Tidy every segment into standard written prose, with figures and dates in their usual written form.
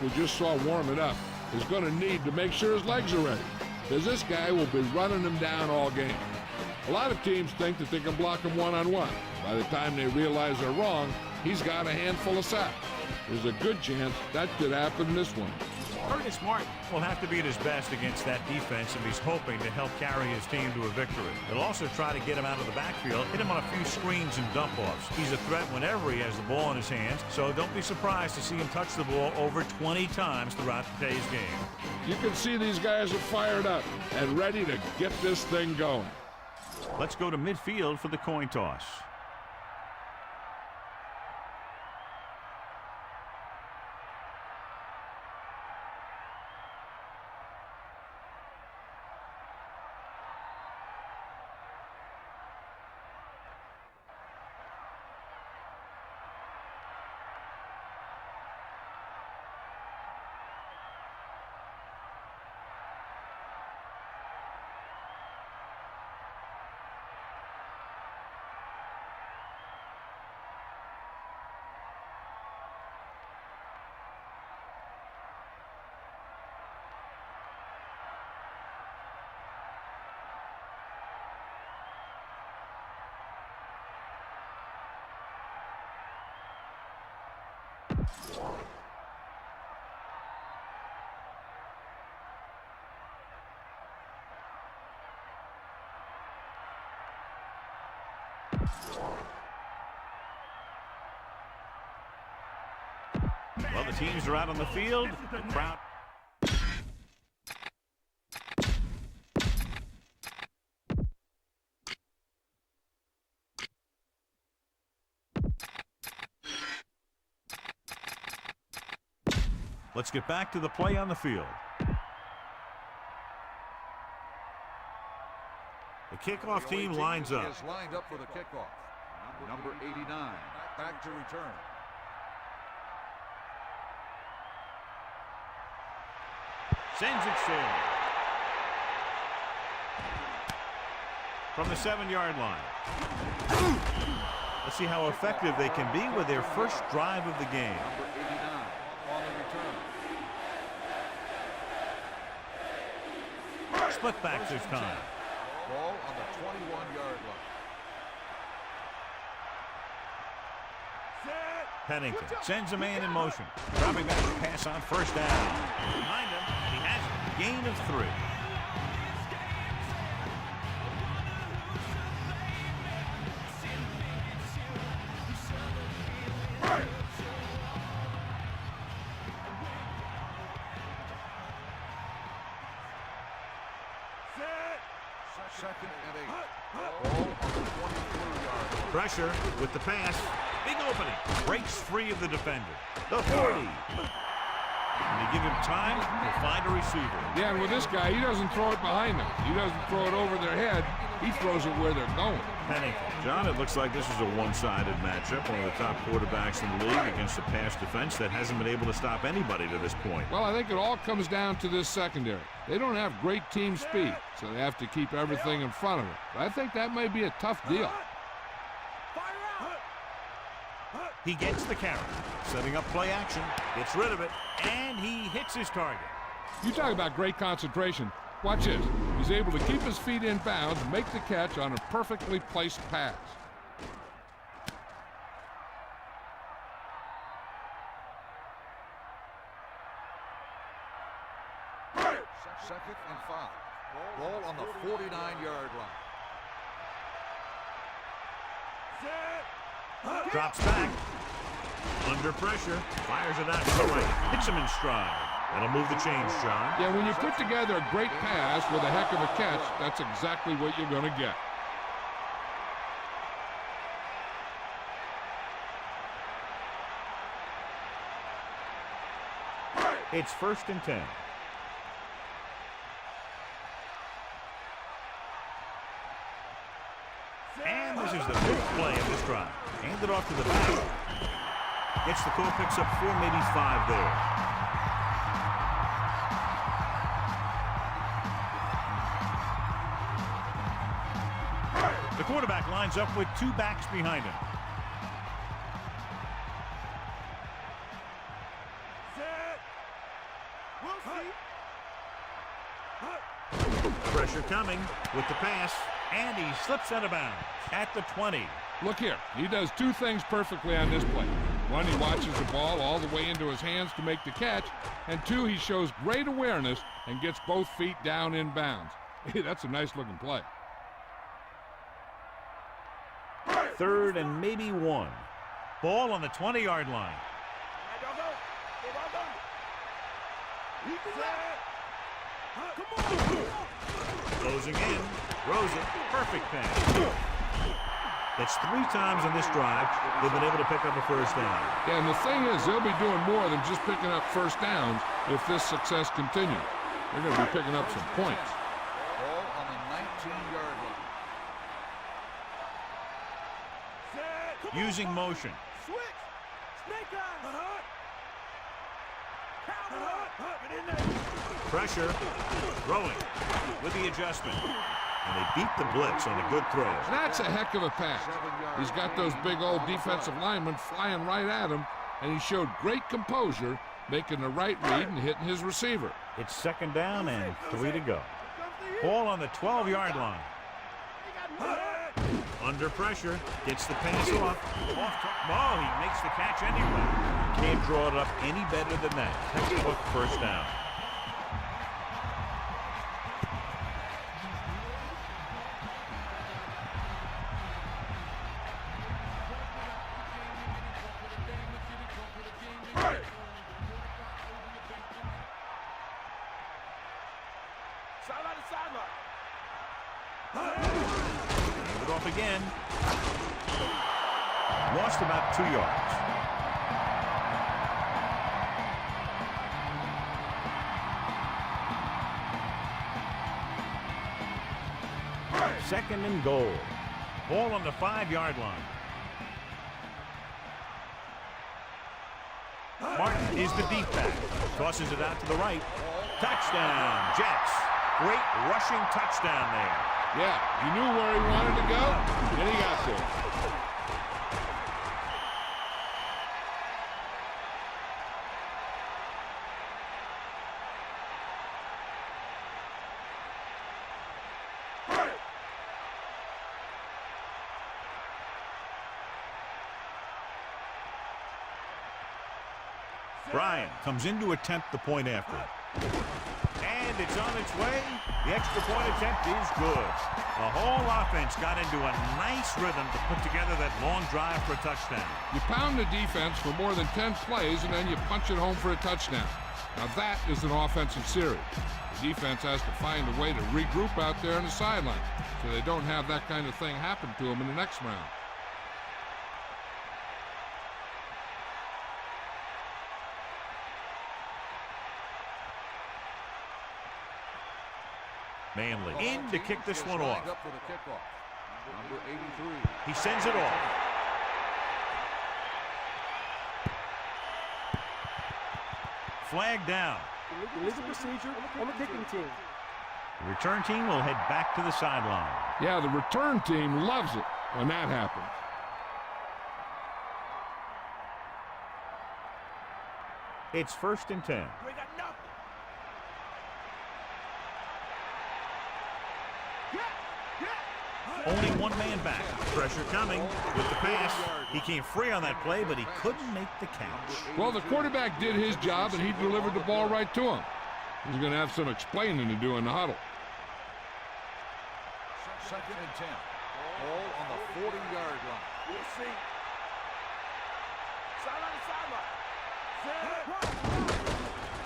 we just saw warming up is going to need to make sure his legs are ready, because this guy will be running him down all game. A lot of teams think that they can block him one-on-one. By the time they realize they're wrong, he's got a handful of sacks. There's a good chance that could happen in this one. Curtis Martin will have to be at his best against that defense if he's hoping to help carry his team to a victory. They'll also try to get him out of the backfield, hit him on a few screens and dump-offs. He's a threat whenever he has the ball in his hands, so don't be surprised to see him touch the ball over 20 times throughout today's game. You can see these guys are fired up and ready to get this thing going. Let's go to midfield for the coin toss. Well, the teams are out on the field. The crowd. Let's get back to the play on the field. The kickoff team lines up. Is lined up for the kickoff. Number 89, back to return. Sends it sailing. From the 7-yard line. Let's see how effective they can be with their first drive of the game. Number 89 on the return. Split backs this time. Ball on the 21-yard line. Pennington sends a man in motion. Dropping back to pass on first down. Behind him, he has a gain of 3. Second and 8. Ball on the 23-yard line. Pressure with the pass. Big opening. Breaks free of the defender. The 40. And they give him time to find a receiver. Yeah, and with this guy, he doesn't throw it behind them. He doesn't throw it over their head. He throws it where they're going. Pennington. John, it looks like this is a one-sided matchup. One of the top quarterbacks in the league against a pass defense that hasn't been able to stop anybody to this point. Well, I think it all comes down to this secondary. They don't have great team speed, so they have to keep everything in front of them. But I think that may be a tough deal. He gets the carry. Setting up play action. Gets rid of it. And he hits his target. You talk about great concentration. Watch this. He's able to keep his feet in bounds, make the catch on a perfectly placed pass. Second and 5. Ball on the 49-yard line. Drops back. Under pressure. Fires it out to the right. Hits him in stride. That'll move the chains, John. Yeah, when you put together a great pass with a heck of a catch, that's exactly what you're going to get. It's 1st and 10. And this is the 5th play of this drive. Hand it off to the back. Gets the call, picks up 4, maybe 5 there. The quarterback lines up with 2 backs behind him. Pressure coming with the pass, and he slips out of bounds at the 20. Look here. He does two things perfectly on this play. One, he watches the ball all the way into his hands to make the catch. And two, he shows great awareness and gets both feet down in bounds. Hey, that's a nice-looking play. 3rd and maybe 1. Ball on the 20-yard line. Closing in. Throws it. Perfect pass. That's 3 times on this drive they've been able to pick up a first down. Yeah, and the thing is, they'll be doing more than just picking up first downs if this success continues. They're going to be picking up some points. Ball on the 19-yard line. Using motion. Pressure. Throwing with the adjustment. And they beat the blitz on a good throw. That's a heck of a pass. He's got those big old defensive linemen flying right at him, and he showed great composure, making the right read and hitting his receiver. It's 2nd down and 3 to go. Ball on the 12-yard line. Under pressure, gets the pass off. Oh, he makes the catch anyway. Can't draw it up any better than that. Textbook first down. Hand it off again. Lost about 2 yards. Second and goal. Ball on the 5-yard line. Martin is the deep back. Tosses it out to the right. Touchdown, Jets. Great rushing touchdown there. Yeah, he knew where he wanted to go, and he got there. Bryan comes in to attempt the point after. And it's on its way. The extra point attempt is good. The whole offense got into a nice rhythm to put together that long drive for a touchdown. You pound the defense for more than 10 plays, and then you punch it home for a touchdown. Now that is an offensive series. The defense has to find a way to regroup out there on the sideline so they don't have that kind of thing happen to them in the next round. Manley in to kick this one off. Up for the kickoff. Number 83. He sends it off. Flag down. Illegal procedure on the kicking team. The return team will head back to the sideline. Yeah, the return team loves it when that happens. It's 1st and 10. Only one man back. Pressure coming with the pass. He came free on that play, but he couldn't make the catch. Well, the quarterback did his job, and he delivered the ball right to him. He's going to have some explaining to do in the huddle. 2nd and 10. Ball on the 40-yard line. We'll see.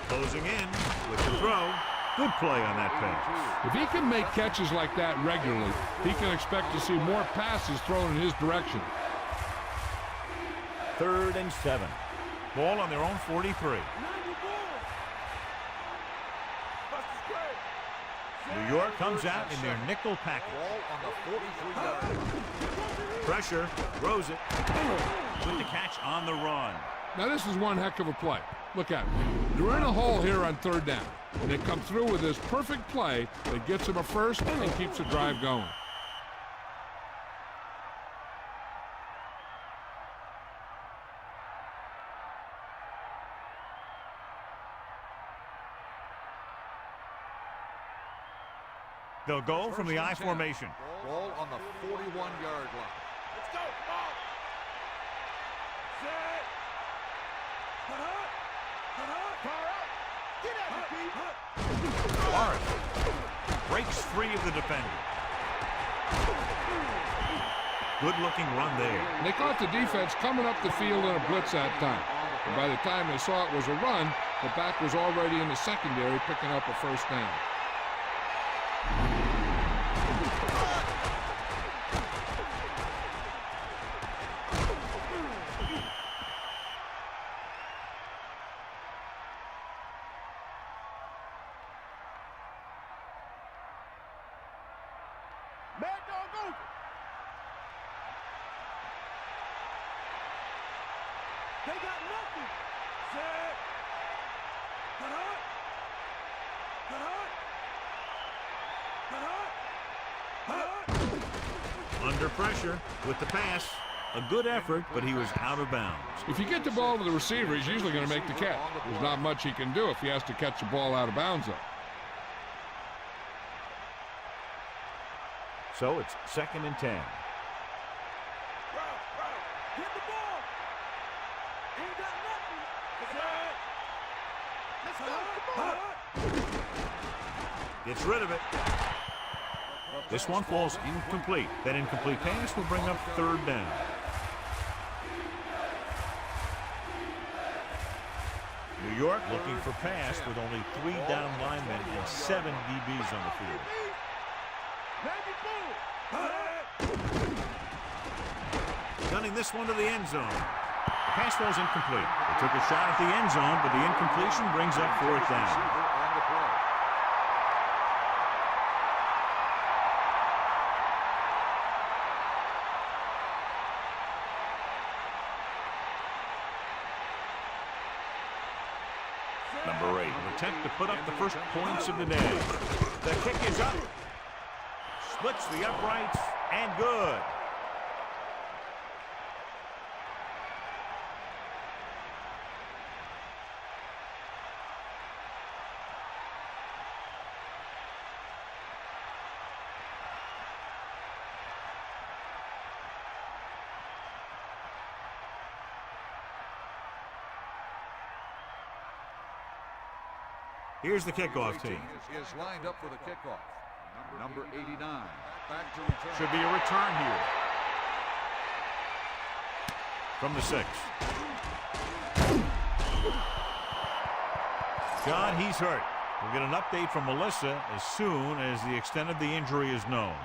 Closing in with the throw. Good play on that pass. If he can make catches like that regularly, he can expect to see more passes thrown in his direction. 3rd and 7. Ball on their own 43. New York comes out in their nickel package. Ball on the 43-yard line. Pressure, throws it, with the catch on the run. Now this is one heck of a play. Look at it. They're in a hole here on 3rd down, and they come through with this perfect play that gets them a first and keeps the drive going. They'll go from the I formation. Ball on the 41-yard line. Let's go. Ball. Set. Get out Lawrence breaks free of the defender. Good-looking run there. And they caught the defense coming up the field in a blitz that time. And by the time they saw it was a run, the back was already in the secondary picking up a first down. Mad dog over. They got nothing. Set. Under pressure with the pass. A good effort, but he was out of bounds. If you get the ball to the receiver, he's usually going to make the catch. There's not much he can do if he has to catch the ball out of bounds, though. So it's 2nd and 10. Hit the ball. Ain't got nothing. Let's go. Gets rid of it. This one falls incomplete. That incomplete pass will bring up 3rd down. New York looking for pass with only 3 down linemen and 7 DBs on the field. Gunning this one to the end zone. The pass falls incomplete. They took a shot at the end zone, but the incompletion brings up 4th down. Number 8 will attempt to put up the first points of the day. The kick is up. Splits the uprights and good. Here's the kickoff team. Is lined up for the kickoff. Number 89. Back to return. Should be a return here. From the 6. John, he's hurt. We'll get an update from Melissa as soon as the extent of the injury is known.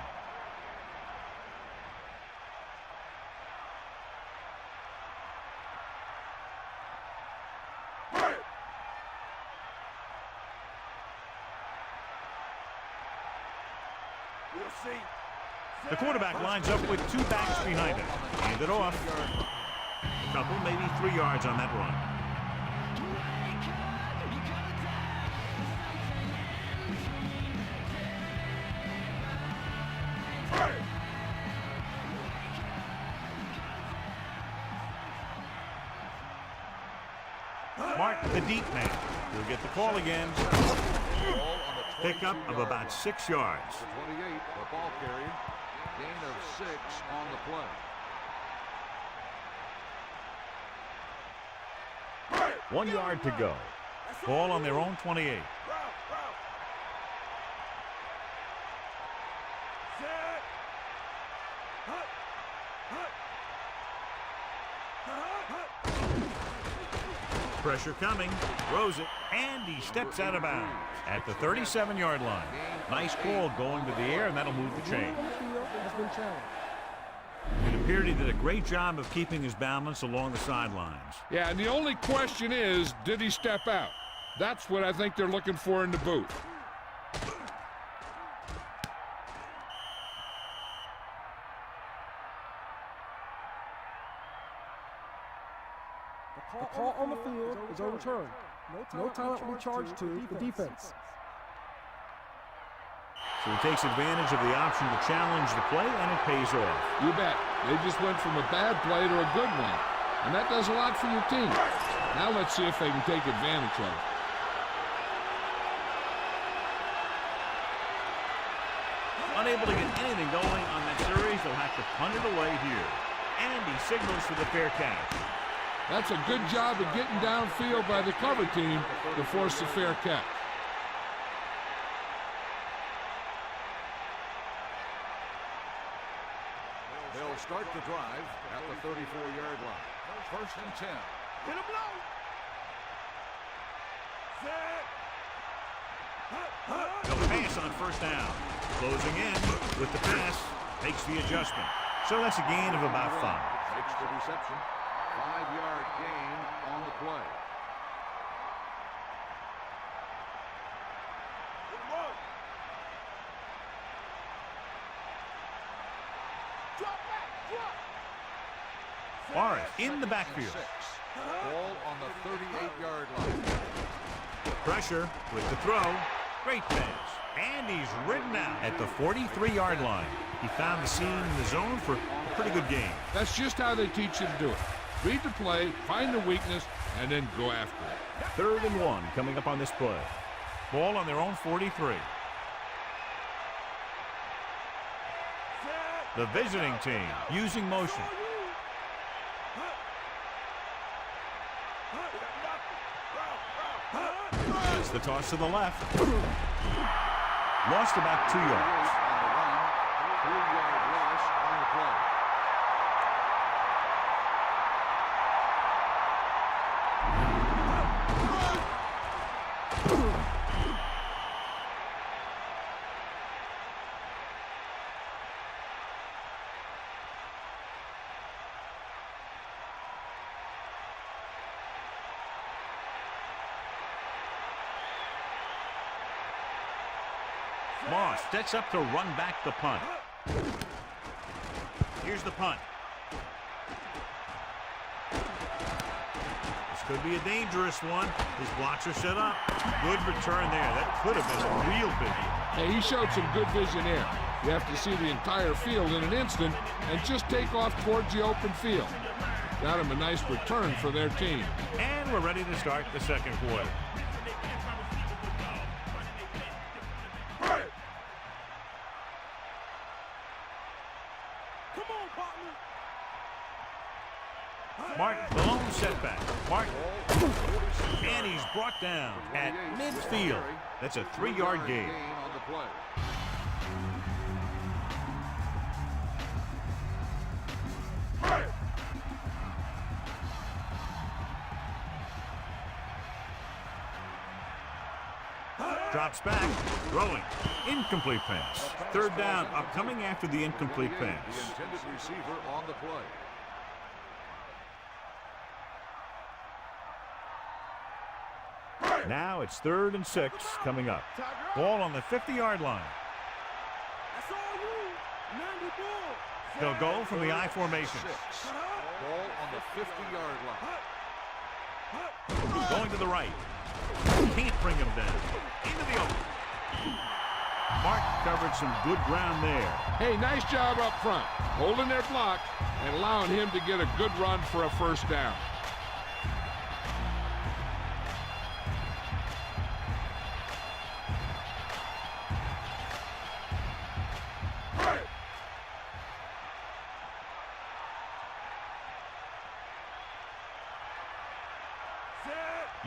The quarterback lines up with 2 backs behind him. Hand it off. A couple, maybe 3 yards on that run. Mark, the deep man. He'll get the call again. Pickup of about 6 yards. 28, the ball carrier. Gain of 6 on the play. 1 yard to go. Ball on their own 28. Pressure coming, throws it, and he steps out of bounds at the 37-yard line. Nice call going to the air, and that'll move the chain. It appeared he did a great job of keeping his balance along the sidelines. Yeah, and the only question is, did he step out? That's what I think they're looking for in the booth. The call on the field is overturned. No timeout will be charged to the defense. So he takes advantage of the option to challenge the play, and it pays off. You bet. They just went from a bad play to a good one. And that does a lot for your team. Now let's see if they can take advantage of it. Unable to get anything going on that series, they'll have to punt it away here. And he signals for the fair catch. That's a good job of getting downfield by the cover team to force the fair catch. They'll start the drive at the 34-yard line. First and 10. Hit him low. They'll pass on first down. Closing in with the pass. Makes the adjustment. So that's a gain of about 5. Makes the reception. 5-yard gain on the play. Morris in the backfield. Ball on the 38-yard line. Pressure with the throw. Great pass. And he's ridden out at the 43-yard line. He found the seam in the zone for a pretty good game. That's just how they teach you to do it. Read the play, find the weakness, and then go after it. 3rd and 1 coming up on this play. Ball on their own 43. The visiting team using motion. It's the toss to the left. Lost about 2 yards. On the run. 3-yard loss on the play. Moss sets up to run back the punt. Here's the punt. This could be a dangerous one. His blocks are set up. Good return there. That could have been a real big one. Hey, he showed some good vision there. You have to see the entire field in an instant and just take off towards the open field. Got him a nice return for their team. And we're ready to start the second quarter. Martin, the lone setback. Martin. And he's brought down at midfield. That's a 3-yard gain. On the play. Drops back. Throwing. Incomplete pass. 3rd down upcoming after the incomplete The pass. intended receiver on the play. Now it's 3rd and 6 coming up. Ball on the 50-yard line. That's all you. 90 ball. They'll go from the I formation. 6. Ball on the 50-yard line. Going to the right. Can't bring him down. Into the open. Martin covered some good ground there. Hey, nice job up front, holding their block and allowing him to get a good run for a first down.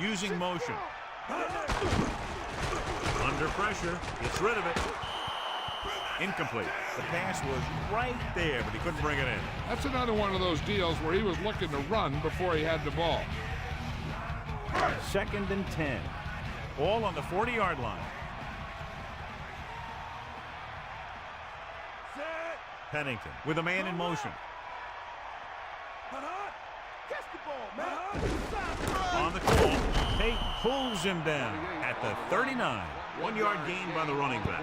Using motion. Under pressure. Gets rid of it. Incomplete. The pass was right there, but he couldn't bring it in. That's another one of those deals where he was looking to run before he had the ball. 2nd and 10. Ball on the 40-yard line. Pennington with a man in motion. Catch the ball, man. On the call, Tate pulls him down at the 39. 1-yard gain by the running back.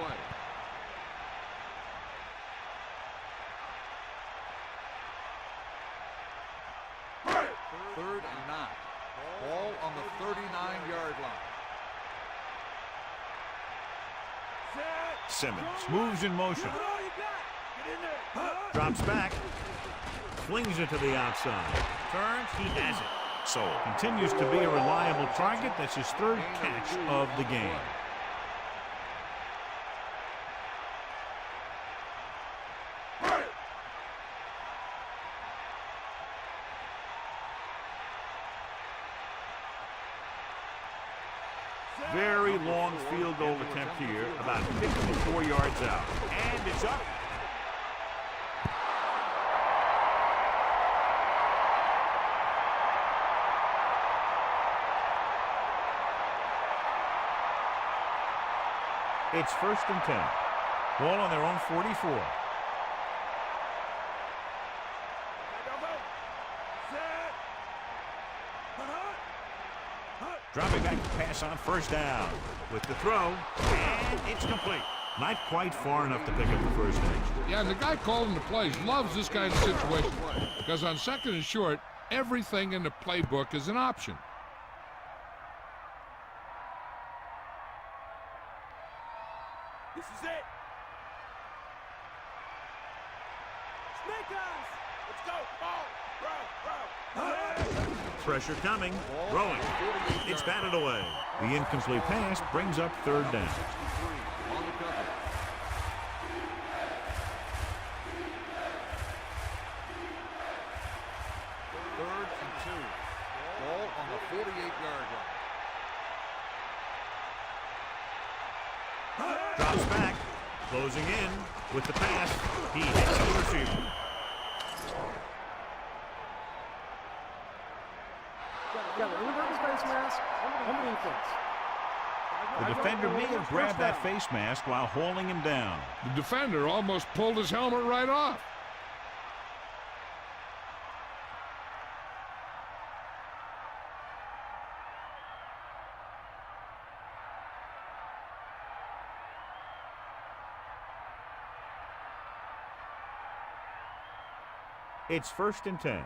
3rd and 9. Ball on the 39-yard line. Simmons moves in motion. Drops back. Flings it to the outside. Turns. He has it. So continues to be a reliable target. That's his 3rd catch of the game. Very long field goal attempt here, about 54 yards out. And it's up. It's 1st and 10. Ball on their own 44. Dropping back to pass on 1st down. With the throw, and it's complete. Not quite far enough to pick up the 1st down. Yeah, and the guy calling the plays loves this kind of situation because on 2nd and short, everything in the playbook is an option. This is it. Snake eyes. Let's go. Ball. Throw. Pressure coming. Throwing. It's batted away. The incomplete pass brings up 3rd down. On the cover. 3rd and 2. Ball on the 48-yard line. Drops back. Closing in with the pass. He hits the receiver. The defender may have grabbed that face mask while holding him down. The defender almost pulled his helmet right off. It's 1st and 10.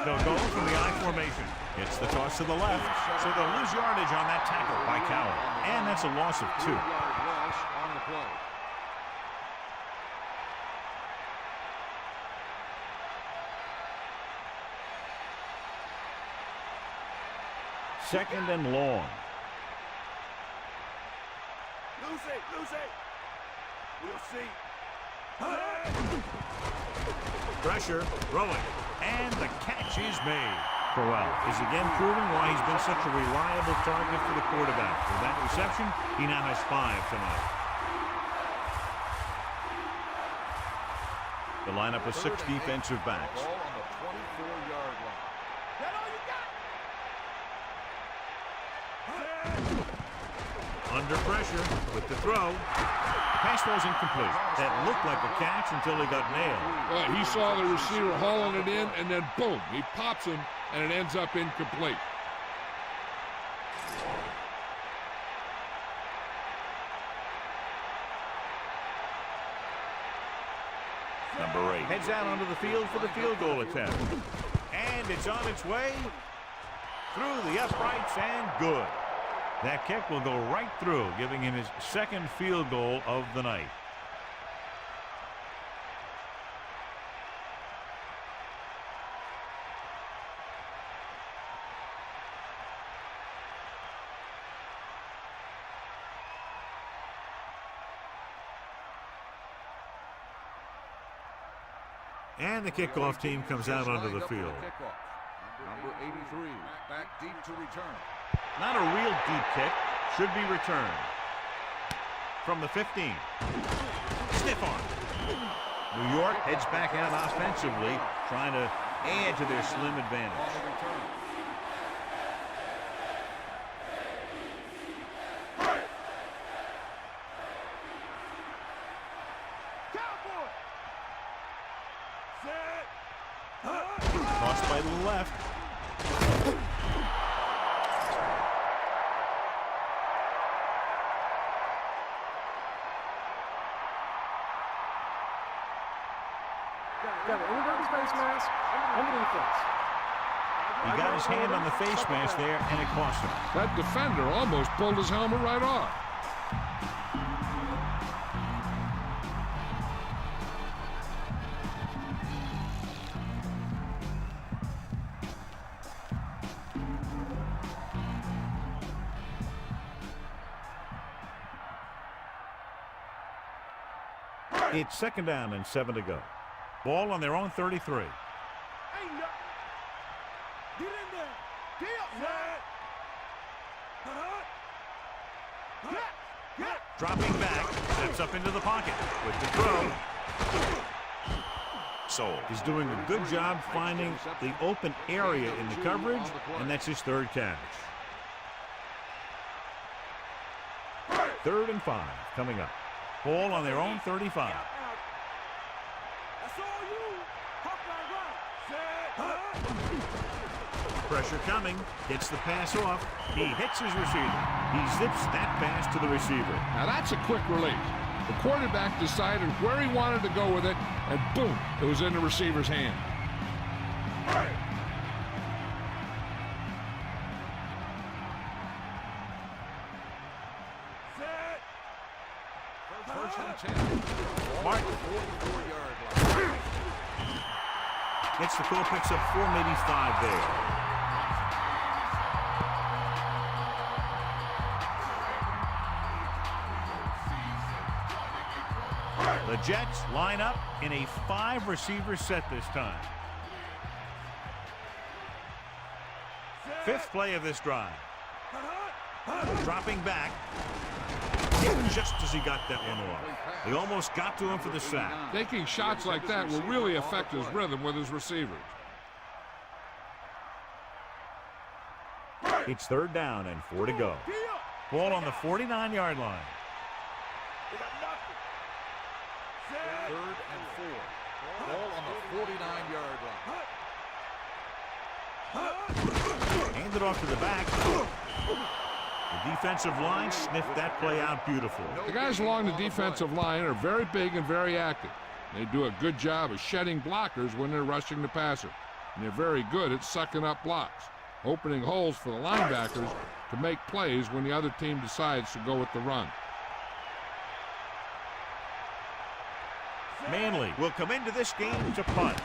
They'll go from the I formation. It's the toss to the left, so they'll lose yardage on that tackle by Cowell. And that's a loss of 2. 2-yard loss on the play. Second and long. Lose it. We'll see. Pressure, throwing, and the catch is made. Crowell is again proving why he's been such a reliable target for the quarterback. With that reception, he now has 5 tonight. The lineup of 6 defensive backs. Ball on the 24-yard line. That all you got? Under pressure with the throw. Pass was incomplete. That looked like a catch until he got nailed. He saw the receiver hauling it in, and then boom, he pops him, and it ends up incomplete. Number 8 heads out onto the field for the field goal attempt. And it's on its way through the uprights and good. That kick will go right through, giving him his 2nd field goal of the night. And the kickoff team comes out onto the field. Number 83, back deep to return. Not a real deep kick. Should be returned. From the 15. Stiff arm. New York heads back out offensively, trying to add to their slim advantage. Tossed by the left. He got his hand on the face mask there, and it cost him. That defender almost pulled his helmet right off. It's 2nd down and 7 to go. Ball on their own 33. Get in there. Dropping back, steps up into the pocket with the throw. Sold. He's doing a good job finding the open area in the coverage, and that's his third catch. 3rd and 5 coming up. Ball on their own 35. That's all you. Hawkeye, Pressure coming, gets the pass off. He hits his receiver. He zips that pass to the receiver. Now that's a quick release. The quarterback decided where he wanted to go with it, and boom, it was in the receiver's hand. First and 10. Martin 44-yard line. gets the call, picks up 4, maybe 5 there. The Jets line up in a 5-receiver set this time. 5th play of this drive. Dropping back. Just as he got that one off. He almost got to him for the sack. Taking shots like that will really affect his rhythm with his receivers. It's 3rd down and 4 to go. Ball on the 49-yard line. 3rd and 4. Ball on the 49-yard line. Hand it off to the back. The defensive line sniffed that play out beautiful. The guys along the defensive line are very big and very active. They do a good job of shedding blockers when they're rushing the passer. And they're very good at sucking up blocks, opening holes for the linebackers to make plays when the other team decides to go with the run. Manley will come into this game to punt.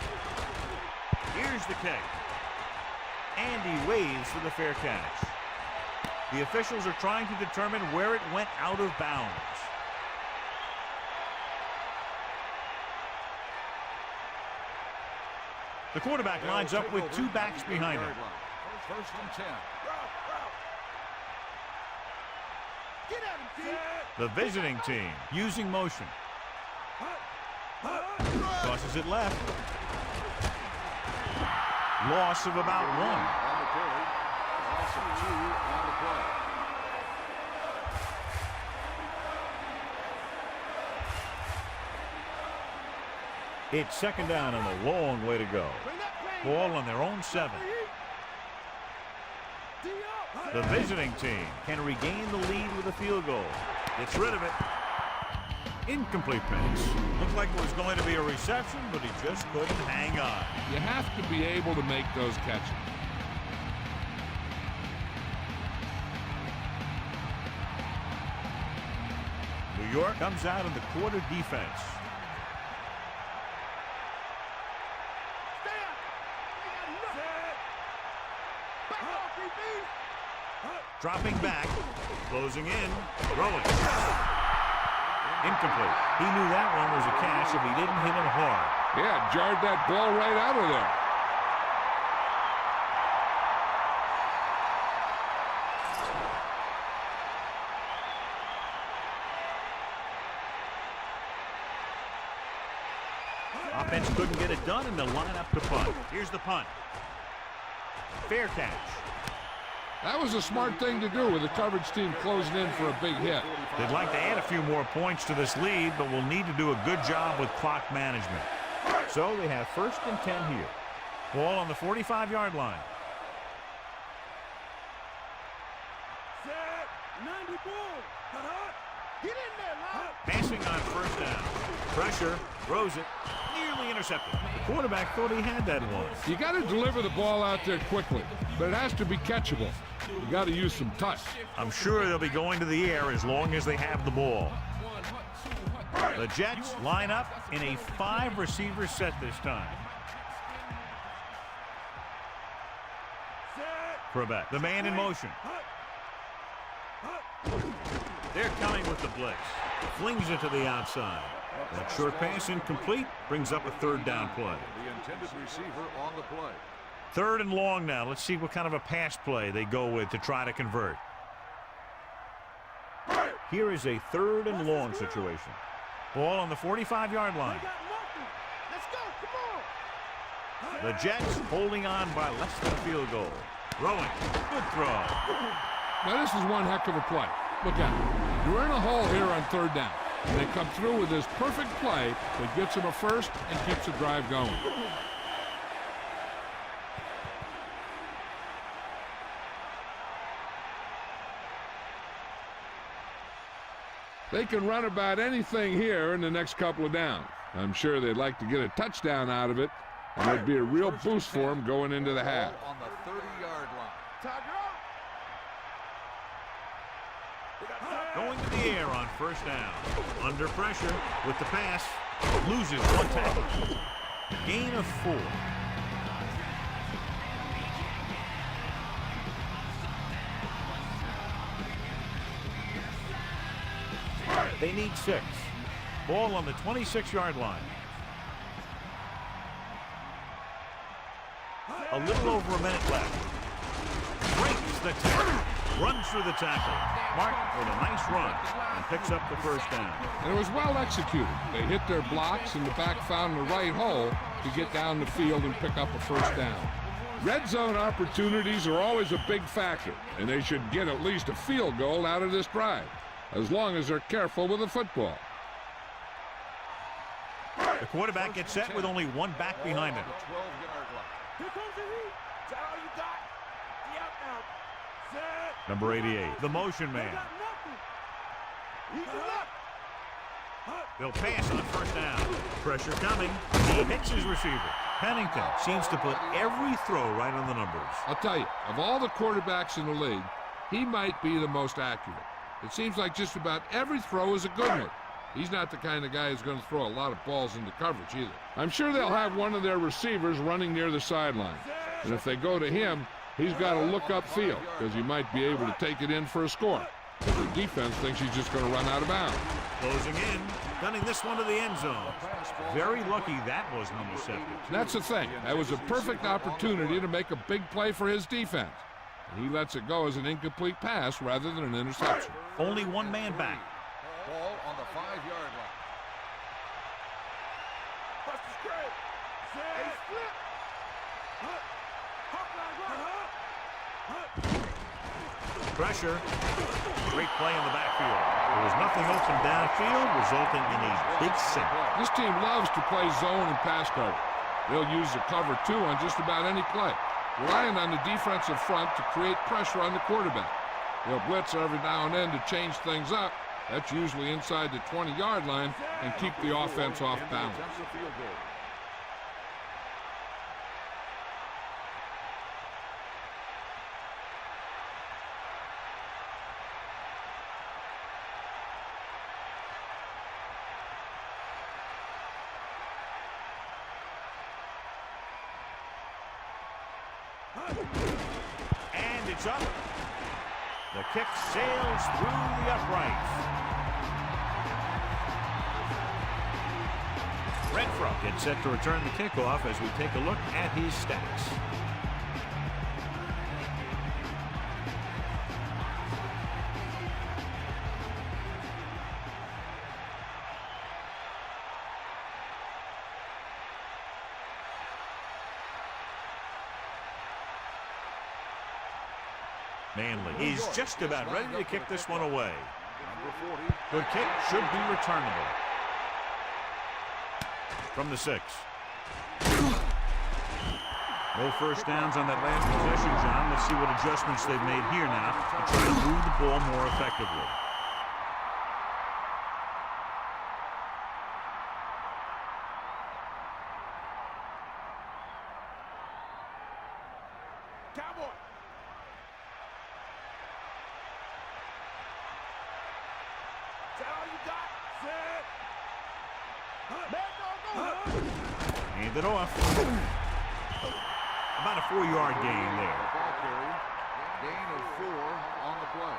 Here's the kick. And he waves for the fair catch. The officials are trying to determine where it went out of bounds. The quarterback lines up with 2 backs behind him. First and 10. The visiting team using motion. Tosses it left. Loss of about 1. On the carry. Loss of 2 on the play. It's 2nd down and a long way to go. Ball on their own 7. The visiting team can regain the lead with a field goal. Gets rid of it. Incomplete pass. Looked like it was going to be a reception, but he just couldn't hang on. You have to be able to make those catches. New York comes out in the quarter defense. Dropping back, closing in, throwing. Incomplete. He knew that one was a catch if he didn't hit him hard. Yeah, jarred that ball right out of there. Offense couldn't get it done, and they'll line up to punt. Here's the punt. Fair catch. That was a smart thing to do with the coverage team closing in for a big hit. They'd like to add a few more points to this lead, but will need to do a good job with clock management. So they have 1st and 10 here. Ball on the 45-yard line. Passing on 1st down. Pressure, throws it, nearly intercepted. The quarterback thought he had that one. You got to deliver the ball out there quickly, but it has to be catchable. You got to use some touch. I'm sure they'll be going to the air as long as they have the ball. The Jets line up in a 5-receiver set this time. Quebec, the man in motion. They're coming with the blitz. Flings it to the outside. That short pass incomplete, brings up a third down play. The intended receiver on the play. Third and long now. Let's see what kind of a pass play they go with to try to convert. Here is a third and long situation. Ball on the 45-yard line. The Jets holding on by less than a field goal. Throwing. Good throw. Now this is one heck of a play. Look at it. You're in a hole here on third down. And they come through with this perfect play that gets them a first and keeps the drive going. They can run about anything here in the next couple of downs. I'm sure they'd like to get a touchdown out of it, and it'd be a real boost for them going into the half. On the 30-yard line. Going to the air on first down. Under pressure with the pass. Loses one tackle. Gain of 4. They need 6. Ball on the 26-yard line. A little over a minute left. Breaks the tackle. Runs through the tackle. Mark with a nice run and picks up the first down. And it was well executed. They hit their blocks and the back found the right hole to get down the field and pick up a first down. Red zone opportunities are always a big factor, and they should get at least a field goal out of this drive, as long as they're careful with the football. The quarterback gets set with only one back behind him. Here comes the heat. Is that all you got? Yep, now. Set. Number 88, the motion man. They'll pass on first down. Pressure coming. He hits his receiver. Pennington seems to put every throw right on the numbers. I'll tell you, of all the quarterbacks in the league, he might be the most accurate. It seems like just about every throw is a good one. He's not the kind of guy who's going to throw a lot of balls into coverage either. I'm sure they'll have one of their receivers running near the sideline. And if they go to him, he's got to look upfield because he might be able to take it in for a score. But the defense thinks he's just going to run out of bounds. Closing in, gunning this one to the end zone. Very lucky that wasn't intercepted. That's the thing. That was a perfect opportunity to make a big play for his defense. And he lets it go as an incomplete pass rather than an interception. Only one man back. Ball on the 5-yard line. Pressure. Great play in the backfield. There was nothing open downfield, resulting in a big sack. This team loves to play zone and pass cover. They'll use the cover 2 on just about any play, relying on the defensive front to create pressure on the quarterback. They'll blitz every now and then to change things up. That's usually inside the 20-yard line and keep the offense off balance. And it's up. The kick sails through the uprights. Renfro gets set to return the kickoff as we take a look at his stats. Manley is just about ready to kick this one away. The kick should be returnable. From the 6. No first downs on that last possession, John. Let's see what adjustments they've made here now to try to move the ball more effectively. Hand it off. About a 4-yard gain there. Gain of 4 on the play.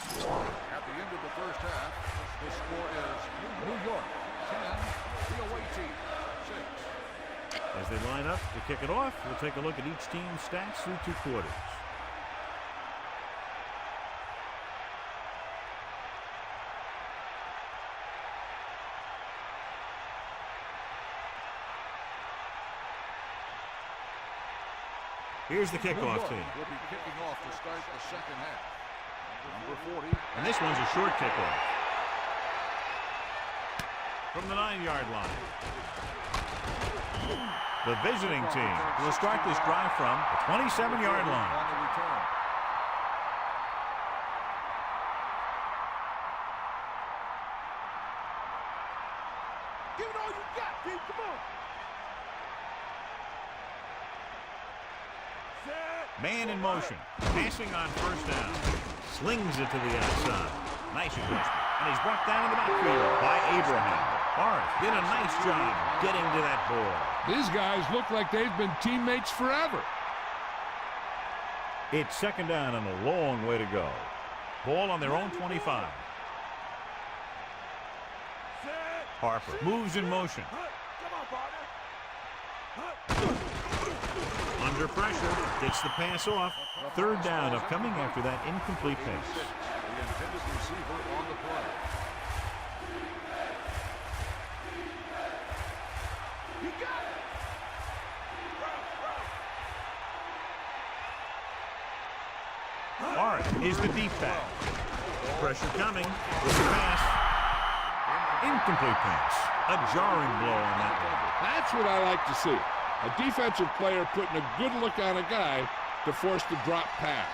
At the end of the first half, the score is New York 10, the away team 6. As they line up to kick it off, we'll take a look at each team's stats through 2 quarters. Here's the kickoff team. Will be kicking off to start the second half. Number 40. And this one's a short kickoff. From the 9-yard line. The visiting team will start this drive from the 27-yard line. On the return. Give it all you got, Pete. Come on. Man in motion. Passing on first down. Slings it to the outside. Nice adjustment. And he's brought down in the backfield by Abraham. Barth did a nice job getting to that ball. These guys look like they've been teammates forever. It's second down and a long way to go. Ball on their own 25. Harper moves in motion. Come on, partner. Under pressure, gets the pass off. Third down upcoming after that incomplete pass. The intended receiver on the play. You got it. Barth is the deep back. Pressure coming with the pass. Incomplete pass. A jarring blow on that one. That's what I like to see. A defensive player putting a good look on a guy to force the drop pass.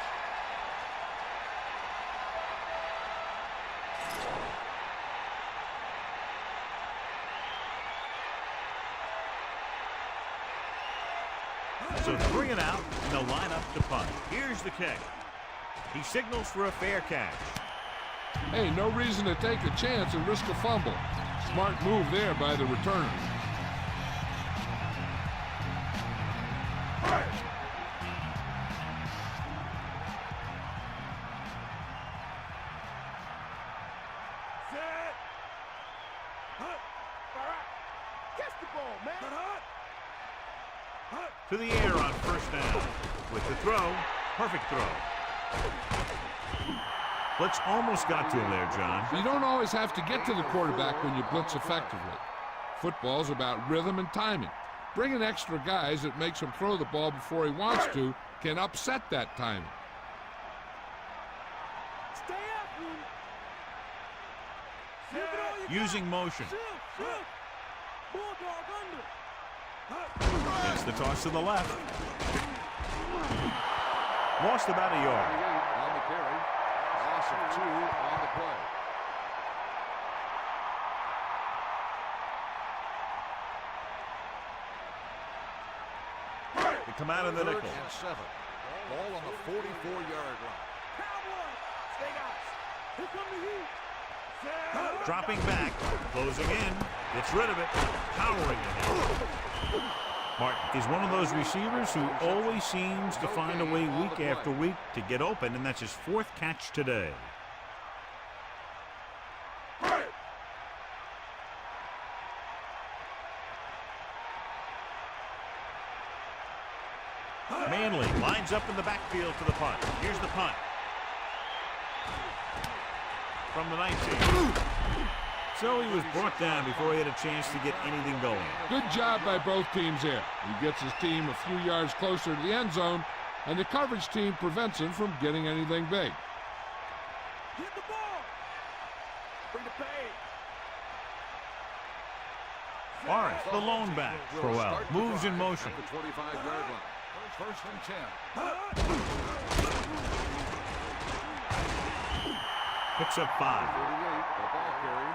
So 3 and out, and they'll line up to punt. Here's the kick. He signals for a fair catch. Hey, no reason to take a chance and risk a fumble. Smart move there by the returner. To the air on first down. With the throw, perfect throw. Blitz almost got to him there, John. You don't always have to get to the quarterback when you blitz effectively. Football's about rhythm and timing. Bringing extra guys that makes him throw the ball before he wants to can upset that timing. Stay after him. Using motion. Bulldog under. It's the toss to the left. Lost about a yard. On the carry. Loss of 2 on the play. They come out of the nickel. 3rd and 7. Ball on the 44-yard line. Cowboy. Stay guys. Here come the heat. Dropping back, closing in, gets rid of it, powering it. Martin is one of those receivers who always seems to find a way week after week to get open, and that's his 4th catch today. Manley lines up in the backfield to the punt. Here's the punt. From the 19. So he was brought down before he had a chance to get anything going. Good job by both teams there. He gets his team a few yards closer to the end zone, and the coverage team prevents him from getting anything big. Hit the ball. Bring the pain. Barth, the lone back. Crowell moves in motion. At the 25-yard line. 1st and 10. Picks up 5. 38, the ball carry.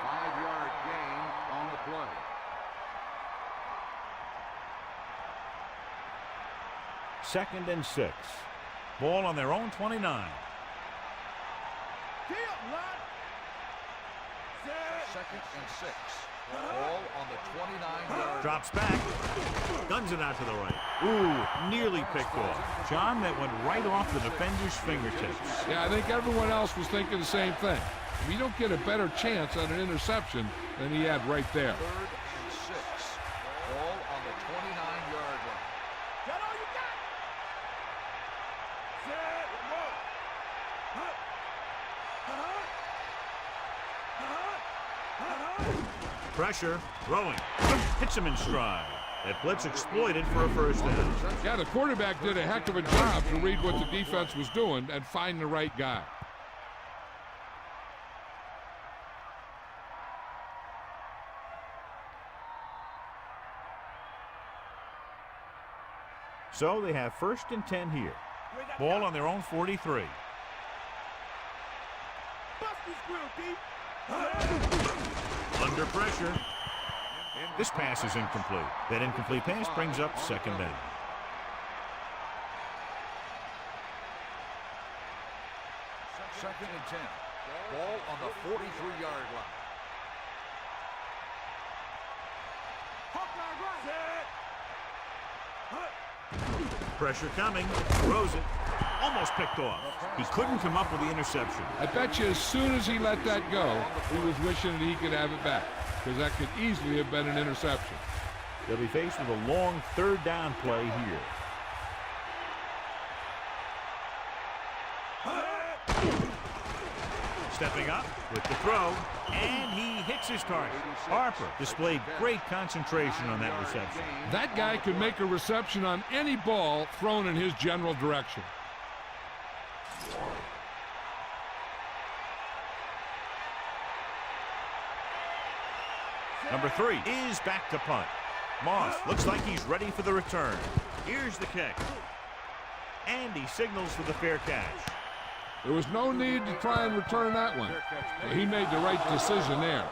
5-yard gain on the play. Second and 6. Ball on their own 29. Get up, lad. 2nd and 6. Ball on the 29-yard Drops back. Guns it out to the right. Ooh, nearly picked off. John, that went right off the defender's fingertips. Yeah, I think everyone else was thinking the same thing. We don't get a better chance at an interception than he had right there. 3rd and 6. Ball on the 29-yard line. Got all you got. Set. Whoa. Pressure, throwing. Hits him in stride. That blitz exploited for a first down. Yeah, the quarterback did a heck of a job to read what the defense was doing and find the right guy. So they have 1st and 10 here. Ball on their own 43. Bust this grill, D. Under pressure. This pass is incomplete. That incomplete pass brings up 2nd down. Second and 10. Ball on the 43-yard line. Pressure coming. Throws it. Almost picked off. He couldn't come up with the interception. I bet you as soon as he let that go, he was wishing that he could have it back, because that could easily have been an interception. They'll be faced with a long 3rd down play here. Stepping up with the throw, and he hits his target. Harper displayed great concentration on that reception. That guy could make a reception on any ball thrown in his general direction. Number 3 is back to punt. Moss looks like he's ready for the return. Here's the kick. And he signals for the fair catch. There was no need to try and return that one. So he made the right decision there.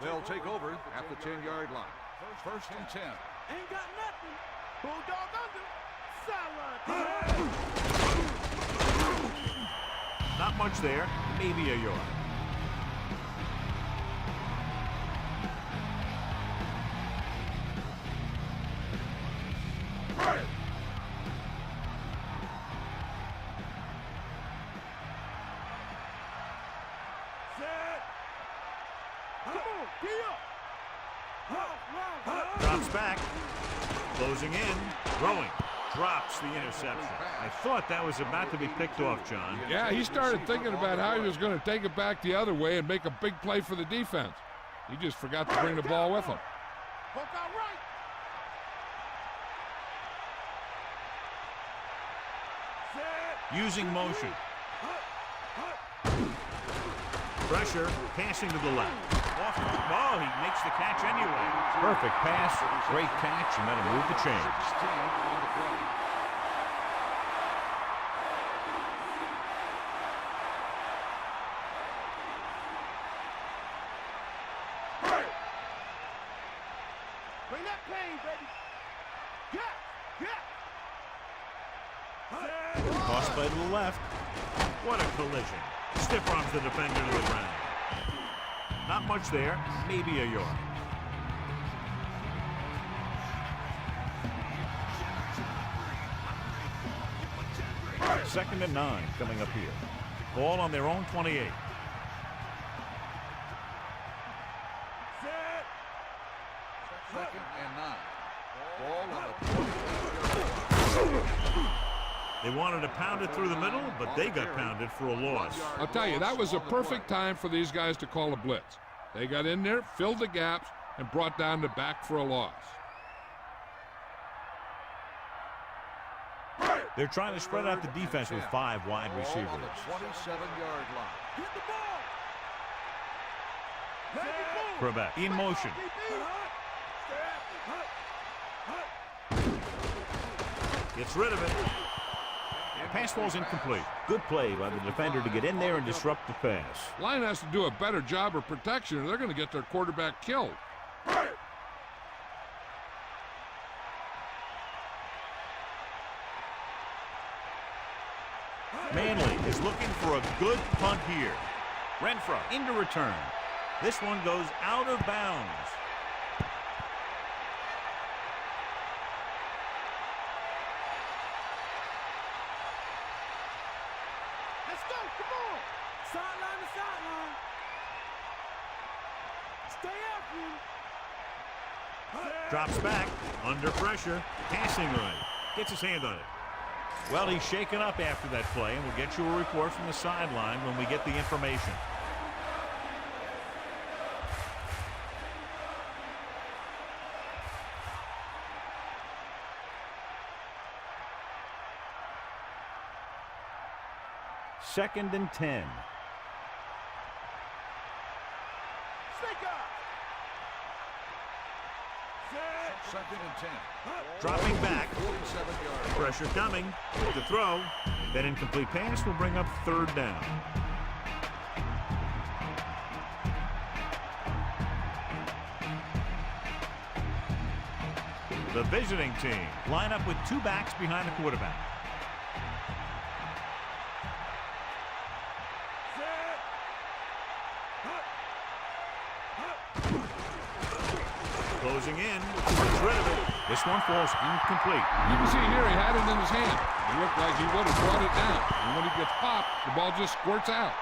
They'll take over at the 10-yard line. 1st and 10. Ain't got nothing. Bulldog under. Sideline. Not much there. Maybe a yard. Drops back. Closing in. Throwing. Drops the interception. I thought that was about to be picked off, John. Yeah, he started thinking about how he was going to take it back the other way and make a big play for the defense. He just forgot to bring the ball with him. Using motion. Pressure, passing to the left. Oh, he makes the catch anyway. Perfect pass, great catch, and that'll move the chains. Bring that pain, baby. Toss play to the left. What a collision. Stiff arms the defender to the ground. Not much there, maybe a yard. Second and 9 coming up here. Ball on their own 28. Second and 9. Ball on the 28-yard line. They wanted to pound it through the middle, but they got pounded for a loss. I'll tell you, that was a perfect time for these guys to call a blitz. They got in there, filled the gaps, and brought down the back for a loss. They're trying to spread out the defense with 5 wide receivers. Ball on the 27-yard line. Hit the ball. Quarterback in motion. Gets rid of it. Pass ball's incomplete. Good play by the defender to get in there and disrupt the pass. Line has to do a better job of protection or they're going to get their quarterback killed. Manley is looking for a good punt here. Renfro into return. This one goes out of bounds. Let's go. Come on. Sideline to sideline. Stay after him. Drops back. Under pressure. Passing right. Gets his hand on it. Well, he's shaken up after that play, and we'll get you a report from the sideline when we get the information. Second and 10. Snake up. Second and 10. Dropping back. 47 yards. Pressure coming. The throw. That incomplete pass will bring up third down. The visiting team line up with two backs behind the quarterback. Closing in. Gets rid of it. This one falls incomplete. You can see here he had it in his hand. It looked like he would have brought it down. And when he gets popped, the ball just squirts out.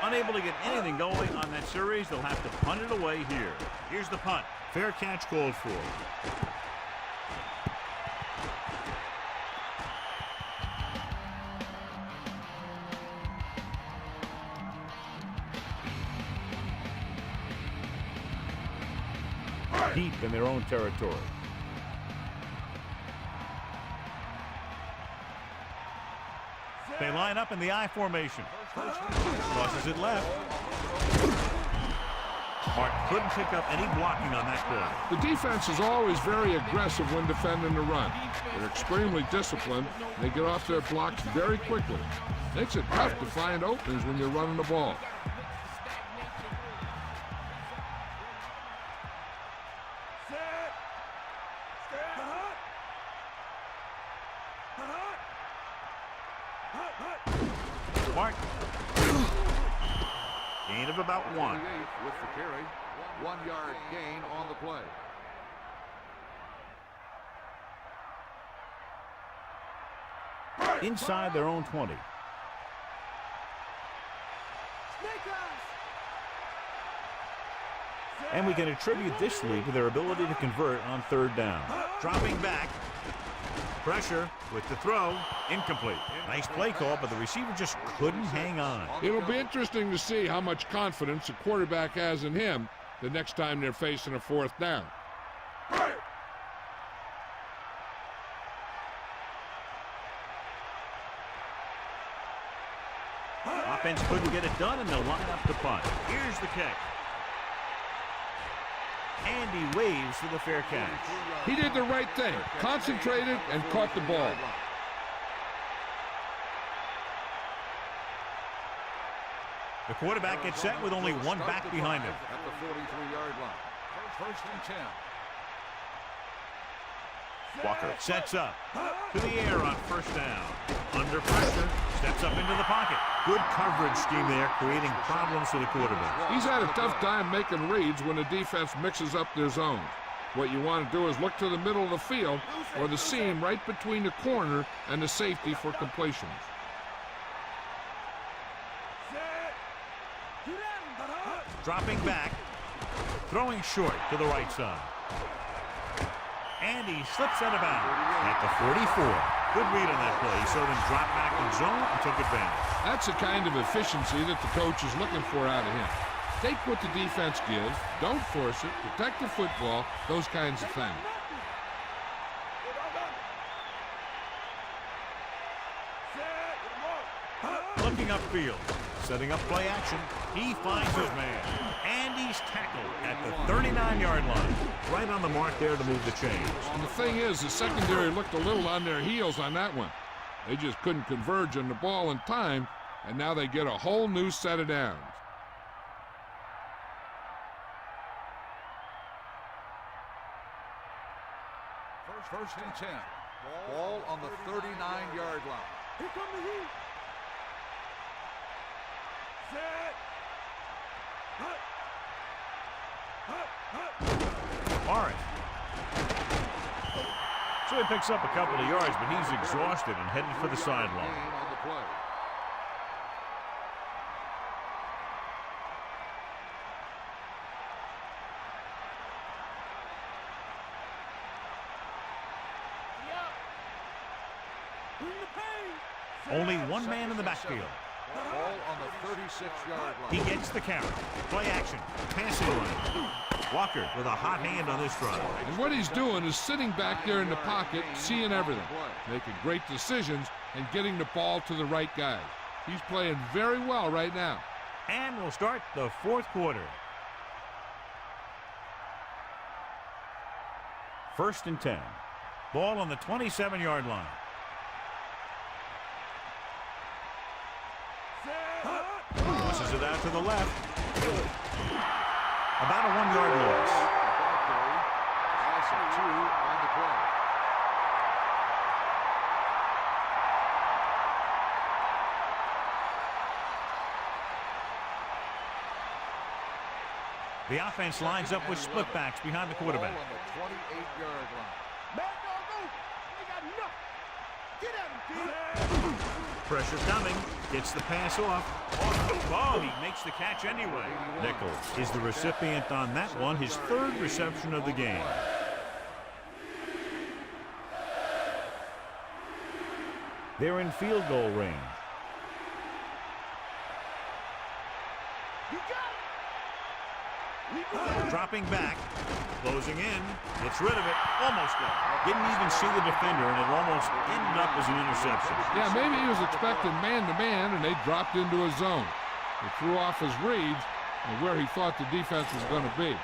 Unable to get anything going on that series, they'll have to punt it away here. Here's the punt. Fair catch called for. Deep in their own territory. They line up in the I formation. Crosses it left. Hart couldn't pick up any blocking on that play. The defense is always very aggressive when defending the run. They're extremely disciplined. They get off their blocks very quickly. Makes it tough to find openings when you're running the ball. Mark. Gain of about one. With the carry. 1 yard gain on the play. Inside their own 20. And we can attribute this lead to their ability to convert on third down. Dropping back. Pressure with the throw. Incomplete. Nice play call, but the receiver just couldn't hang on. It'll be interesting to see how much confidence the quarterback has in him the next time they're facing a fourth down. Offense couldn't get it done, and they'll line up to punt. Here's the kick. And he waves for the fair catch. He did the right thing, concentrated and caught the ball. The quarterback gets set with only one back behind him. At the 43-yard line. First and 10. Walker sets up to the air on first down. Under pressure, steps up into the pocket. Good coverage scheme there, creating problems for the quarterback. He's had a tough time making reads when the defense mixes up their zones. What you want to do is look to the middle of the field or the seam right between the corner and the safety for completions. Dropping back, throwing short to the right side. And he slips out of bounds at the 44. Good read on that play. He saw them drop back in zone and took advantage. That's the kind of efficiency that the coach is looking for out of him. Take what the defense gives, don't force it, protect the football, those kinds of things. Looking upfield, setting up play action. He finds his man, and he's tackled at the 39-yard line. Right on the mark there to move the chains. And the thing is, the secondary looked a little on their heels on that one. They just couldn't converge on the ball in time, and now they get a whole new set of downs. First and 10. Ball on the 39-yard line. Here come the heat. Set. Hut. Hut. Hut. Morris. So he picks up a couple of yards, but he's exhausted and headed for the sideline. On the play. Only one man in the backfield. Ball on the 36-yard line. He gets the carry. Play action. Passing lane. Walker with a hot hand on this drive. And what he's doing is sitting back there in the pocket, seeing everything, making great decisions, and getting the ball to the right guy. He's playing very well right now. And we'll start the fourth quarter. First and 10. Ball on the 27-yard line. Pushes it out to the left. About a 1-yard loss. Loss of 2 on the play. The offense lines up with split backs behind the quarterback. Ball on the 28-yard line. Mad dog, go. They got enough. Get at him, kid. Pressure coming. Gets the pass off. Oh, he makes the catch anyway. Nichols is the recipient on that one, his third reception of the game. They're in field goal range. You got it. Dropping back. Closing in. Gets rid of it. Almost got it. Didn't even see the defender, and it almost ended up as an interception. Yeah, maybe he was expecting man-to-man, and they dropped into a zone. They threw off his reads and where he thought the defense was going to be.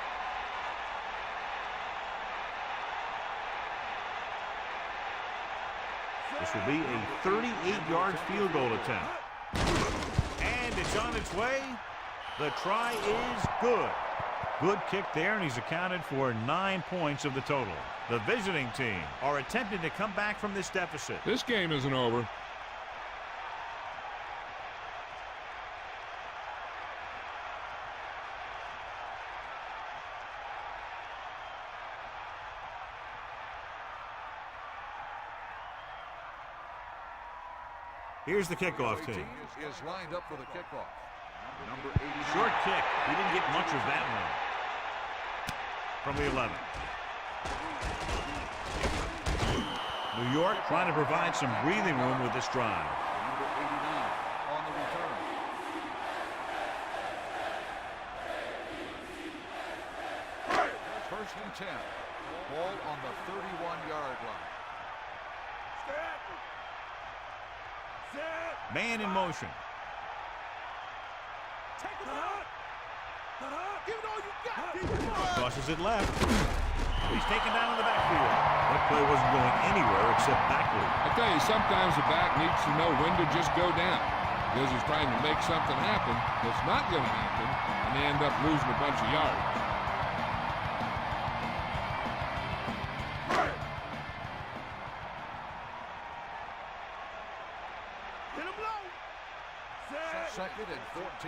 This will be a 38-yard field goal attempt. And it's on its way. The try is good. Good kick there, and he's accounted for 9 points of the total. The visiting team are attempting to come back from this deficit. This game isn't over. Here's the kickoff team. Is lined up for the kickoff. Number 80. Short kick. He didn't get much of that one. From the 11. New York trying to provide some breathing room with this drive. Number 89 on the return. First and 10. Ball on the 31-yard line. Man in motion. Take it out. Give it all you got. Tosses it left. He's taken down in the backfield. That play wasn't going anywhere except backward. I tell you, sometimes the back needs to know when to just go down because he's trying to make something happen that's not going to happen, and they end up losing a bunch of yards. Hit him low. Second and 14.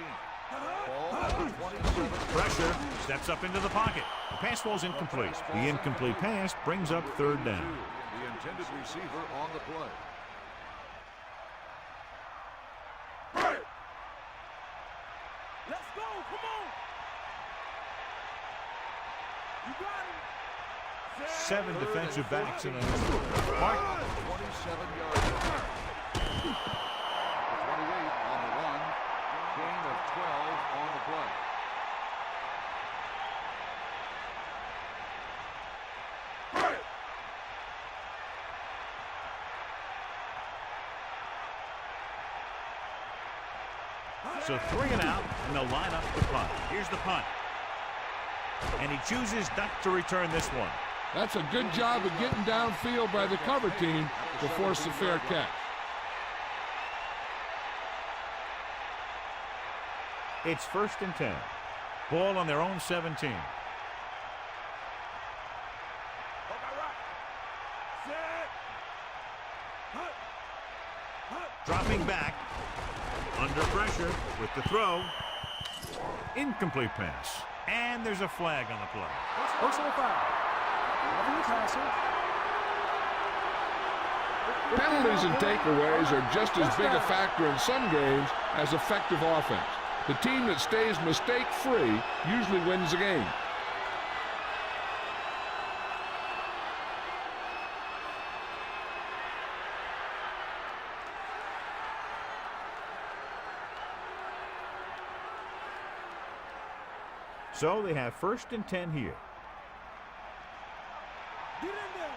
Ball at the 27. Pressure. Steps up into the pocket. The pass falls incomplete. The incomplete pass brings up third down. The intended receiver on the play. Let's go. Come on. You got him. 7 defensive backs in a Mark. 27-yard line. The 28 on the run. Gain of 12 on the play. So 3 and out, and they'll line up the punt. Here's the punt. And he chooses not to return this one. That's a good job of getting downfield by the cover team to force a fair catch. It's first and 10. Ball on their own 17. pressure with the throw. Incomplete pass. And there's a flag on the play. Personal foul. Roughing the passer. Penalties and takeaways are just as big a factor in some games as effective offense. The team that stays mistake-free usually wins the game. So they have 1st and 10 here. Get in there.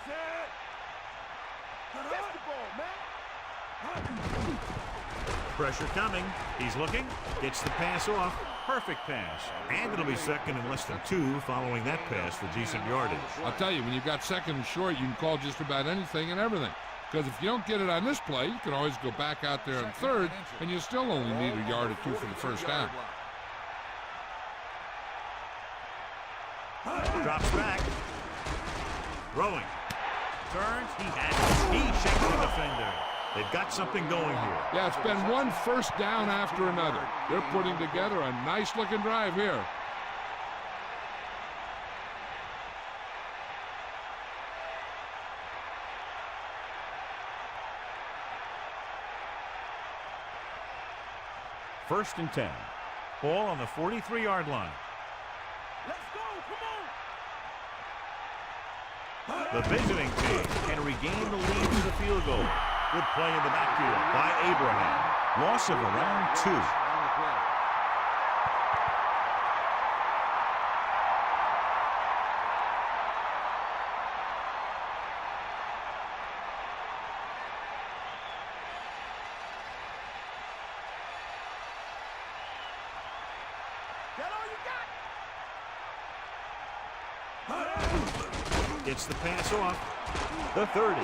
Set. That's the ball, man. Pressure coming. He's looking. Gets the pass off. Perfect pass. And it'll be 2nd and less than 2 following that pass for decent yardage. I'll tell you, when you've got 2nd and short, you can call just about anything and everything. Because if you don't get it on this play, you can always go back out there on 3rd, and you still only need a yard or 2 for the first down. Drops back. Throwing. Turns. He has it. He shakes the defender. They've got something going here. Yeah, it's been one first down after another. They're putting together a nice-looking drive here. First and 10. Ball on the 43-yard line. Let's go. Come on. The visiting team can regain the lead with a field goal. Good play in the backfield by Abraham. Loss of around 2. Get all you got. Gets the pass off. The 30.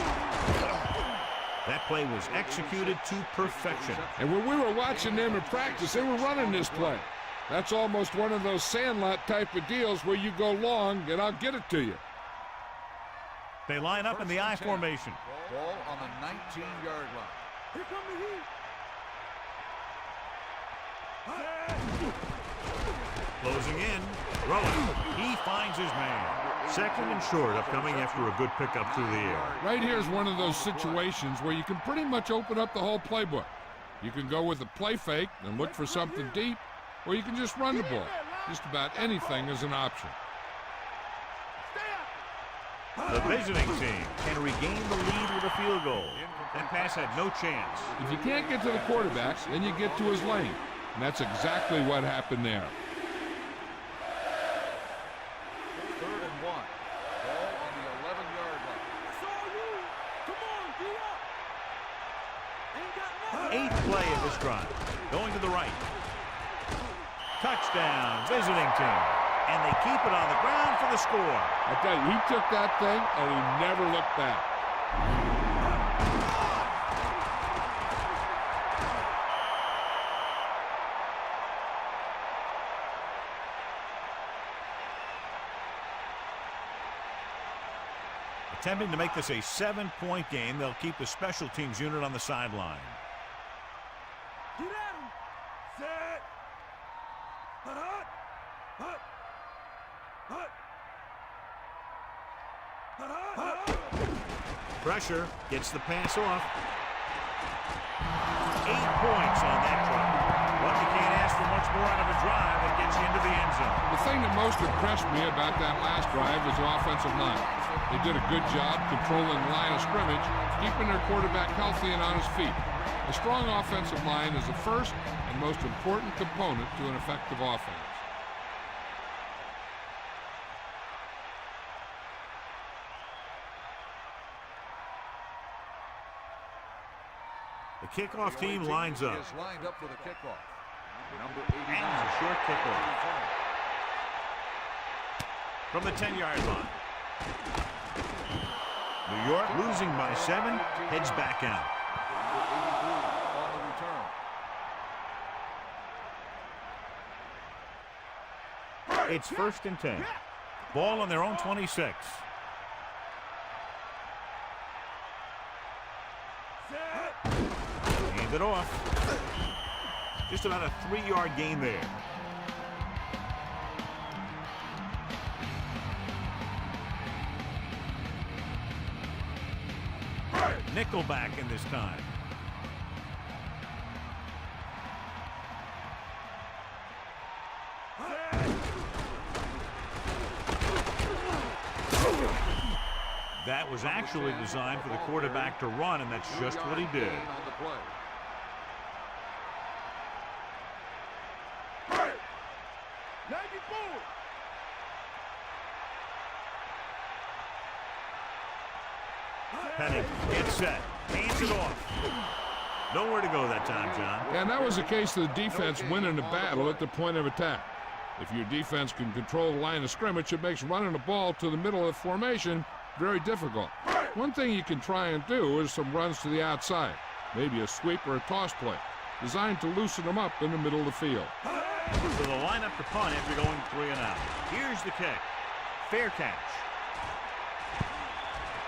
That play was executed to perfection. And when we were watching them in practice, they were running this play. That's almost one of those sandlot type of deals where you go long and I'll get it to you. They line up in the I formation. Ball on the 19-yard line. Here come the heat. Closing in. Throwing. He finds his man. 2nd and short upcoming after a good pickup through the air. Right here is one of those situations where you can pretty much open up the whole playbook. You can go with a play fake and look for something deep, or you can just run the ball. Just about anything is an option. The visiting team can regain the lead with a field goal. That pass had no chance. If you can't get to the quarterback, then you get to his lane. And that's exactly what happened there. 3rd and 1. Ball on the 11-yard line. That's all you. Come on, D up. Ain't got nothing. 8th play of this drive. Going to the right. Touchdown, visiting team. And they keep it on the ground for the score. I tell you, he took that thing and he never looked back. Attempting to make this a 7-point game, they'll keep the special teams unit on the sideline. Get at him. Set. Hut. Hut. Hut. Hut. Pressure, gets the pass off. 8 points on that drive. But you can't ask for much more out of a drive that gets you into the end zone. The thing that most impressed me about that last drive was the offensive line. They did a good job controlling the line of scrimmage, keeping their quarterback healthy and on his feet. A strong offensive line is the first and most important component to an effective offense. The kickoff team lines up. Is lined up for the kickoff. Number And 89. a short kickoff. From the 10-yard line. New York losing by 7, heads back out. On the return. It's 1st and 10. Ball on their own 26. Hands it off. Just about a 3-yard gain there. Nickelback in this time. That was actually designed for the quarterback to run, and that's just what he did. Penning gets set, hands it off. Nowhere to go that time, John. And that was the case of the defense winning the battle at the point of attack. If your defense can control the line of scrimmage, it makes running the ball to the middle of the formation very difficult. One thing you can try and do is some runs to the outside, maybe a sweep or a toss play, designed to loosen them up in the middle of the field. So they'll line up to punt after going 3 and out. Here's the kick. Fair catch.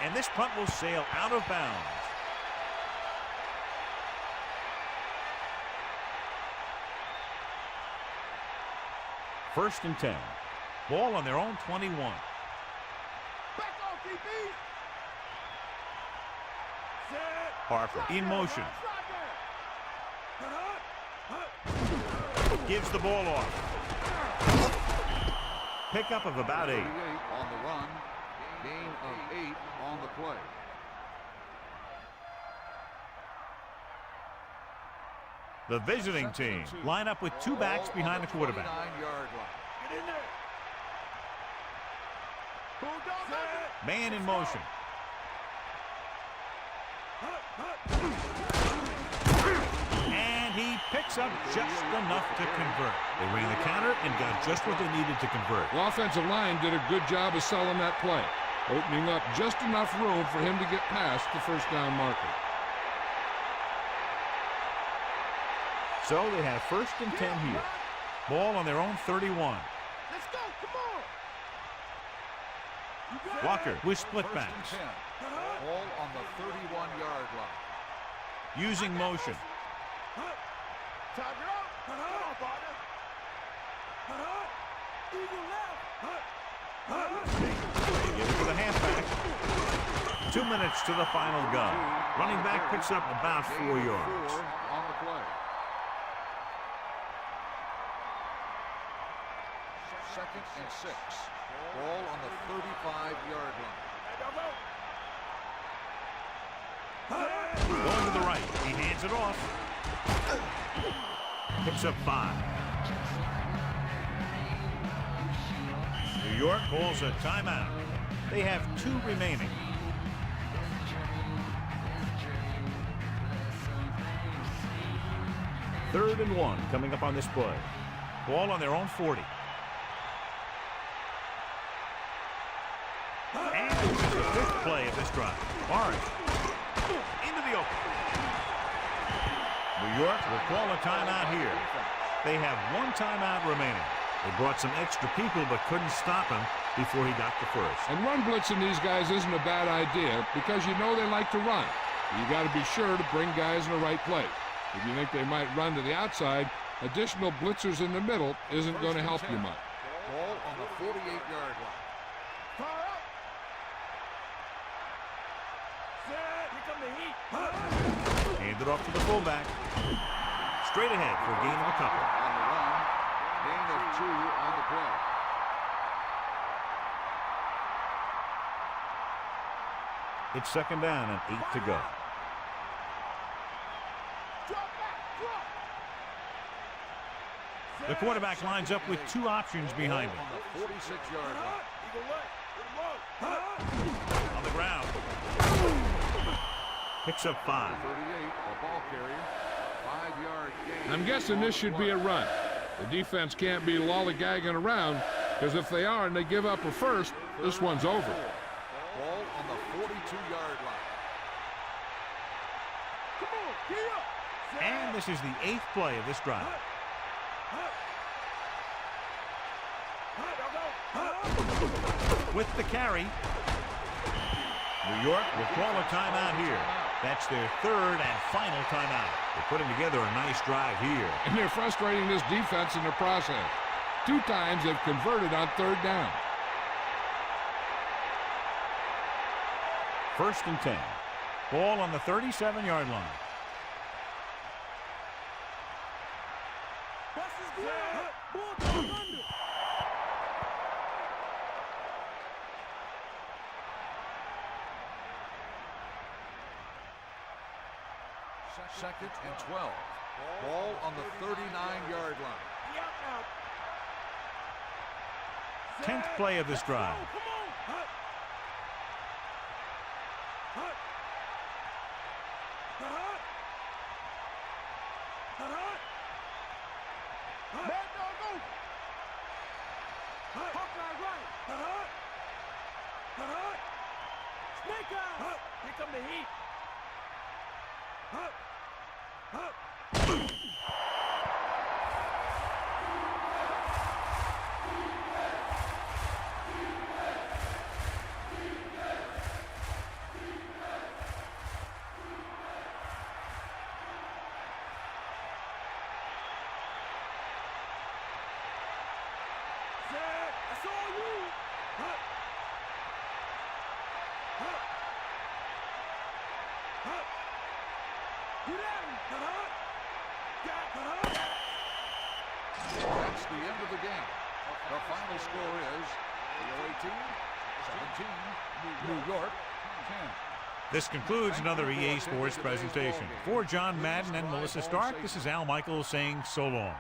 And this punt will sail out of bounds. First and 10. Ball on their own 21. Back off, DB. Set. Harper in motion. Gives the ball off. Pickup of about 8. On the run. Gain of 8 on the play. The visiting team line up with 2 backs behind the quarterback. 29-yard line. Get in there. Bulldog. Man in motion. And he picks up just enough to convert. They ran the counter and got just what they needed to convert. The offensive line did a good job of selling that play, opening up just enough room for him to get past the first down marker. So they have first and 10 here. Ball on their own 31. Let's go. Come on. Walker with split First and backs. 10. Ball on the 31-yard line. Using motion. Tiger up. Come on, partner. Eagle left. They give it to the halfback. 2 minutes to the final gun. Running back picks up about 4 yards. 4 on the play. Second and 6. Ball on the 35-yard line. Going to the right. He hands it off. Picks up 5. New York calls a timeout. They have 2 remaining. Third and 1 coming up on this play. Ball on their own 40. And this is the 5th play of this drive. Orange into the open. New York will call a timeout here. They have 1 timeout remaining. They brought some extra people but couldn't stop him before he got the first. And run blitzing these guys isn't a bad idea because you know they like to run. You got to be sure to bring guys in the right place. If you think they might run to the outside, additional blitzers in the middle isn't going to help you much. Ball on the 48-yard line. Here come the heat. Hand it off to the fullback. Straight ahead for a gain of a couple. On the run. Gain of 2 on the play. It's second down and 8 to go. The quarterback lines up with 2 options behind him. On the 46-yard line. On the ground. Picks up 5. 38, a ball carrier. 5-yard gain. I'm guessing this should be a run. The defense can't be lollygagging around because if they are and they give up a first, this one's over. Ball on the 42-yard line. Come on, get up. And this is the 8th play of this drive. With the carry, New York will call a timeout here. That's their third and final timeout. They're putting together a nice drive here. And they're frustrating this defense in the process. 2 times they've converted on 3rd down. 1st and 10. Ball on the 37-yard line. Bus is good. Ball goes under. Second and 12. Ball on the 39-yard line. The out now. 10th play of this drive. Come on. Hut. Hut. Hut. Hut. Hut. Hut. Mad dog, go. Hut. Hawkeye right. Hut. Hut. Snake eyes. Hut. Here come the heat. Hut. Hut. That's all you. Hut. Hut. Hut. Get at him. Hut. Got hut. That's the end of the game. The final score is the 18, 17, New York, 10. This concludes another EA Sports presentation. For John Madden and Melissa Stark, this is Al Michaels saying so long.